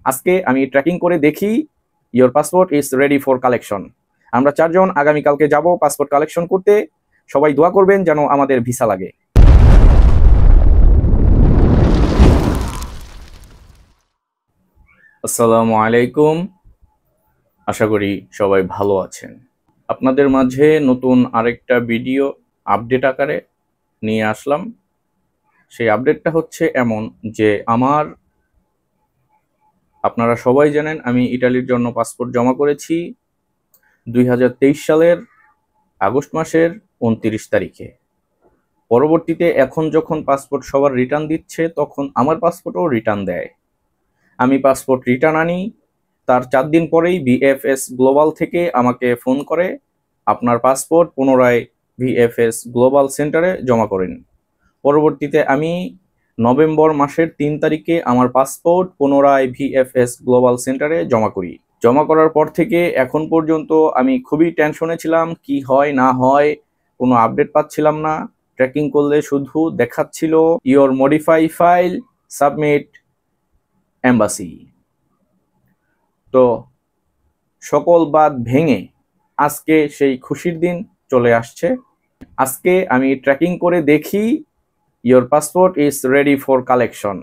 আজকে আমি ট্র্যাকিং করে দেখি your passport is ready for collection. আমরা 4 জন আগামীকালকে যাব পাসপোর্ট কালেকশন করতে। সবাই দোয়া করবেন যেন আমাদের ভিসা লাগে। আসসালামু আলাইকুম, আশা করি সবাই ভালো আছেন। আপনাদের মাঝে নতুন আরেকটা ভিডিও আপডেট আকারে নিয়ে আসলাম। সেই আপডেটটা হচ্ছে এমন যে আপনারা সবাই জানেন আমি ইটালির জন্য পাসপোর্ট জমা করেছি 2023 সালের আগস্ট মাসের 29 তারিখে। পরবর্তীতে এখন যখন পাসপোর্ট সবার রিটার্ন দিচ্ছে তখন আমার পাসপোর্টও রিটার্ন দেয়। আমি পাসপোর্ট রিটার্ন আনি, তার 4 দিন পরেই ভিএফএস গ্লোবাল থেকে আমাকে ফোন করে আপনার পাসপোর্ট পুনরায় ভিএফএস গ্লোবাল সেন্টারে জমা করেন। পরবর্তীতে আমি নভেম্বর মাসের 3 তারিখে আমার পাসপোর্ট পুনরায় ভিএফএস গ্লোবাল সেন্টারে জমা করি। জমা করার পর থেকে এখন পর্যন্ত আমি খুবই টেনশনে ছিলাম, কি হয় না হয়, কোনো আপডেট পাচ্ছিলাম না। ট্র্যাকিং করলে শুধু দেখাচ্ছিল your modify file submit embassy. তো সকল বাদ ভেঙে আজকে সেই খুশির দিন চলে আসছে। আজকে আমি ট্র্যাকিং করে দেখি your passport is ready for collection.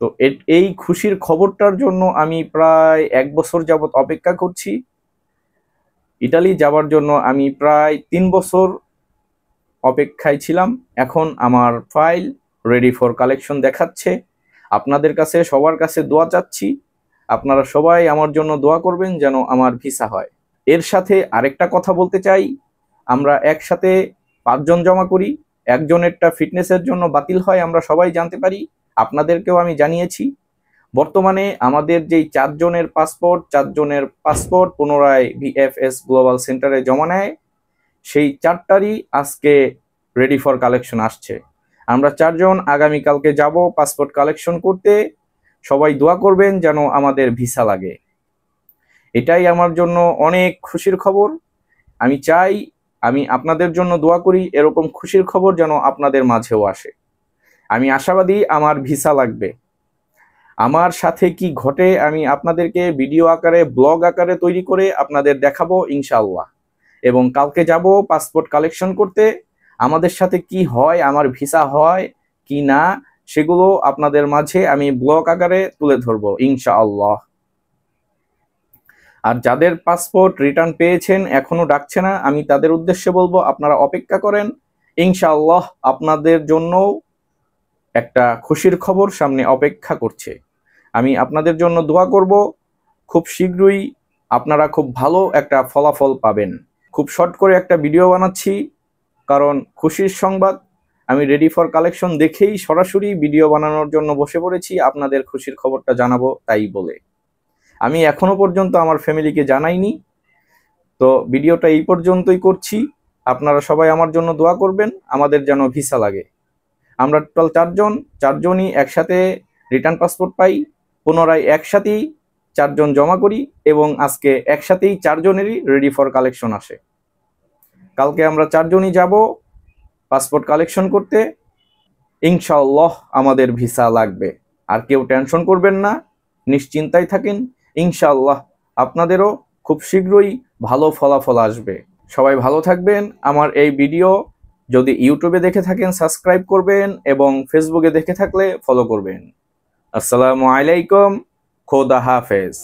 তো এই খুশির খবরটার জন্য আমি প্রায় 1 বছর যাবৎ অপেক্ষা করছি। ইটালি যাওয়ার জন্য আমি প্রায় 3 বছর অপেক্ষায় ছিলাম। এখন আমার ফাইল রেডি ফর কালেকশন দেখাচ্ছে। আপনাদের কাছে সবার কাছে দোয়া চাচ্ছি, আপনারা সবাই আমার জন্য দোয়া করবেন যেন আমার ভিসা হয়। এর সাথে আরেকটা কথা বলতে চাই, আমরা একসাথে 5 জন জমা করি, একজনেরটা ফিটনেসের জন্য বাতিল হয়, আমরা সবাই জানতে পারি, আপনাদেরকেও আমি জানিয়েছি। বর্তমানে আমাদের যেই 4 জনের পাসপোর্ট পুনরায় ভিএফএস গ্লোবাল সেন্টারে জমা নেয়, সেই 4টারই আজকে রেডি ফর কালেকশন আসছে। আমরা 4 জন আগামীকালকে যাব পাসপোর্ট কালেকশন করতে। সবাই দোয়া করবেন যেন আমাদের ভিসা লাগে। এটাই আমার জন্য অনেক খুশির খবর। আমি চাই আমি আপনাদের জন্য দোয়া করি এরকম খুশির খবর যেন আপনাদের মাঝেও আসে। আমি আশাবাদী আমার ভিসা লাগবে। আমার সাথে কি ঘটে আমি আপনাদেরকে ভিডিও আকারে ব্লগ আকারে তৈরি করে আপনাদের দেখাবো ইনশাআল্লাহ। এবং কালকে যাব পাসপোর্ট কালেকশন করতে। আমাদের সাথে কি হয়, আমার ভিসা হয় কি না, সেগুলো আপনাদের মাঝে আমি ব্লগ আকারে তুলে ধরবো ইনশাআল্লাহ। আর যাদের পাসপোর্ট রিটার্ন পেয়েছেন এখনো ডাকছে না, আমি তাদের উদ্দেশ্যে বলবো আপনারা অপেক্ষা করেন। ইনশাআল্লাহ আপনাদের জন্য একটা খুশির খবর সামনে অপেক্ষা করছে। আমি আপনাদের জন্য দোয়া করব, খুব শীঘ্রই আপনারা খুব ভালো একটা ফলাফল পাবেন। খুব শর্ট করে একটা ভিডিও বানাচ্ছি, কারণ খুশির সংবাদ। আমি রেডি ফর কালেকশন দেখেই সরাসরি ভিডিও বানানোর জন্য বসে পড়েছি, আপনাদের খুশির খবরটা জানাবো তাই বলে। আমি এখনো পর্যন্ত আমার ফ্যামিলিকে জানাইনি। তো ভিডিওটা এই পর্যন্তই করছি। আপনারা সবাই আমার জন্য দোয়া করবেন, আমাদের যেন ভিসা লাগে। আমরা টোটাল 4 জন, 4 জনই একসাথে রিটার্ন পাসপোর্ট পাই, পুনরায় একসাথেই 4 জন জমা করি এবং আজকে একসাথেই 4 জনেরই রেডি ফর কালেকশন আসে। কালকে আমরা 4 জনই যাব পাসপোর্ট কালেকশন করতে। ইনশাআল্লাহ আমাদের ভিসা লাগবে। আর কেউ টেনশন করবেন না, নিশ্চিন্তায় থাকেন। ইনশাআল্লাহ আপনাদেরও খুব শীঘ্রই ভালো ফলাফল আসবে। সবাই ভালো থাকবেন। আমার এই ভিডিও যদি ইউটিউবে দেখে থাকেন সাবস্ক্রাইব করবেন এবং ফেসবুকে দেখে থাকলে ফলো করবেন। আসসালামু আলাইকুম, খোদা হাফেজ।